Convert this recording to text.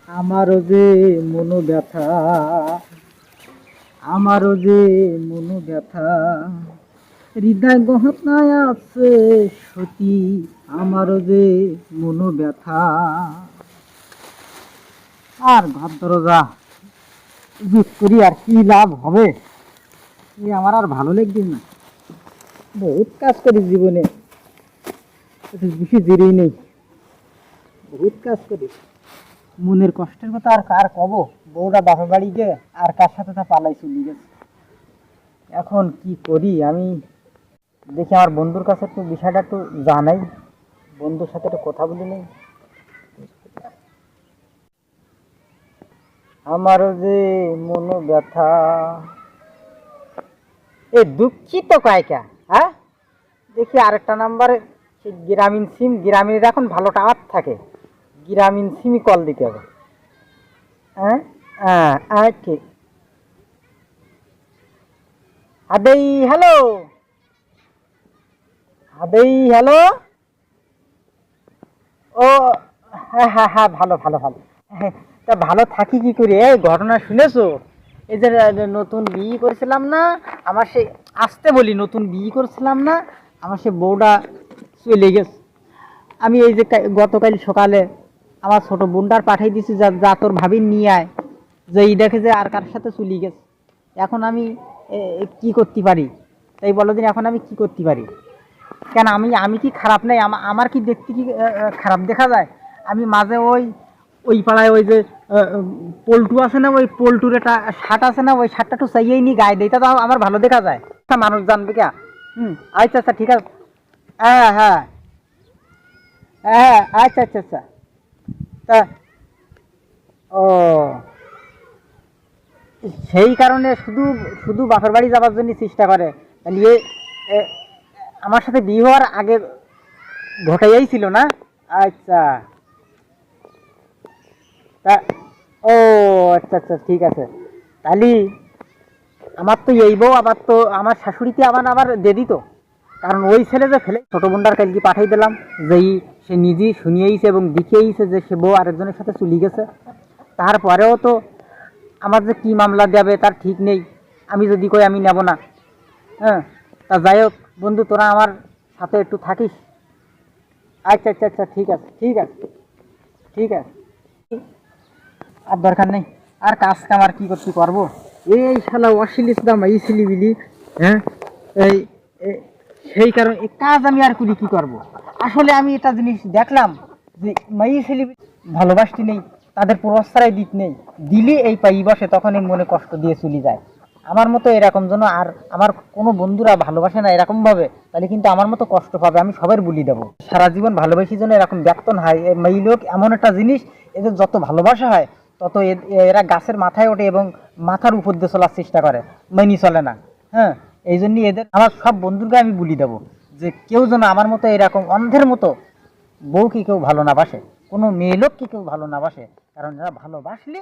আমারও যে মনো ব্যথা, আমারও যে মনো ব্যথা, হৃদয় গহনায় আছে সতী, আমারও যে মনো ব্যথা। আর ঘর দরজা জুত করি আর কি লাভ হবে? আমার আর ভালো লাগছে না। বহুত কাজ করি জীবনে, বেশি দেরি নেই। বহুত কাজ করি, মনের কষ্টের কথা আর কার কব। বউটা বাপা বাড়ি গে আর কার সাথে তা পালাই চলে গেছে। এখন কি করি আমি? দেখি আমার বন্ধুর কাছে একটু বিষয়টা একটু জানাই, বন্ধুর সাথে একটু কথা বলি নেই। আমারও যে মনো ব্যথা, এ দুঃখিত কয়কা। হ্যাঁ, দেখি আরেকটা নাম্বারে গ্রামীণ সিম, গ্রামীণের এখন ভালো টাওয়ার থাকে, গ্রামীণ সিমই কল দিতে হবে। হ্যাঁ হ্যাঁ, ঠিক। আদেই হ্যালো, আদেই হ্যালো। ও হ্যাঁ হ্যাঁ হ্যাঁ, ভালো ভালো ভালো। হ্যাঁ, তা ভালো থাকি কি করে? এই ঘটনা শুনেছো? এই যে নতুন বিয়ে করেছিলাম না, আমার সেই, আসতে বলি, নতুন বিয়ে করেছিলাম না, আমার সে বউটা চলে গেছে। আমি এই যে গতকাল সকালে আমার ছোট বোনটার পাঠিয়ে দিছি, যা যা তোর ভাবি নিয়ে আয়, যে এই দেখে যে আর কার সাথে চলে গেছে। এখন আমি কি করতে পারি? তাই বলো দিন, এখন আমি কি করতে পারি? কেন আমি আমি কি খারাপ নাই? আমার কি দেখতে কি খারাপ দেখা যায়? আমি মাঝে ওই ওই পাড়ায় ওই যে পল্টু আছে না, ওই পল্টুর একটা শার্ট আছে না, ওই শার্টটা একটু চাইয়েই নি গায়ে দিই, তা তো আমার ভালো দেখা যায়। তা মানুষ জানবে কে? আচ্ছা আচ্ছা, ঠিক আছে। হ্যাঁ হ্যাঁ হ্যাঁ, আচ্ছা আচ্ছা আচ্ছা। তা ও, সেই কারণে শুধু শুধু বাপের বাড়ি যাবার জন্য চেষ্টা করে। তাহলে এ, আমার সাথে বিয়ে হওয়ার আগে ঘটাইয়াই ছিল না? আচ্ছা। তা ও, আচ্ছা আচ্ছা, ঠিক আছে। তাহলে আমার তো এই বউ, আবার তো আমার শাশুড়িকে আবার আবার দিয়ে দিত। কারণ ওই ছেলে যে ফেলে, ছোট বোনটার কালকে পাঠাই দিলাম, যেই সে নিজেই শুনিয়েছে এবং দেখিয়েছে যে সে বউ আরেকজনের সাথে চলে গেছে। তারপরেও তো আমার যে কি মামলা দেবে তার ঠিক নেই, আমি যদি কই আমি নেব না। হ্যাঁ, তা যাই হোক বন্ধু, তোরা আমার সাথে একটু থাকিস। আচ্ছা আচ্ছা আচ্ছা, ঠিক আছে ঠিক আছে ঠিক আছে। আর দরকার নেই, আর কাজ কাম আর কি করতে পারবো? এই শালা অশ্লীল দাম এই ছিলিবিলি। হ্যাঁ, এই এ- সেই কারণে এই কাজ আমি আর করি কি করব? আসলে আমি এটা জিনিস দেখলাম যে মাই ছেলে ভালোবাসতে নেই, তাদের প্রস্তারাই দিত নেই, দিলে এই পাই বসে, তখন এই মনে কষ্ট দিয়ে চলে যায়। আমার মতো এরকম যেন আর আমার কোনো বন্ধুরা ভালোবাসে না এরকম ভাবে, তাহলে কিন্তু আমার মতো কষ্ট পাবে, আমি সবার বলি দেবো। সারা জীবন ভালোবাসি যেন এরকম ব্যক্ত না হয়। এই লোক এমন একটা জিনিস, এদের যত ভালোবাসা হয় তত এরা গাছের মাথায় ওঠে এবং মাথার উপর দিয়ে চলার চেষ্টা করে, মেনি চলে না। হ্যাঁ, এই জন্যই এদের আমার সব বন্ধুকে আমি বলি দেবো যে কেউ যেন আমার মতো এরকম অন্ধের মতো বউকে কেউ ভালো না বাসে, কোনো মেয়ে লোককে কেউ ভালো না বাসে। কারণ এরা ভালোবাসলে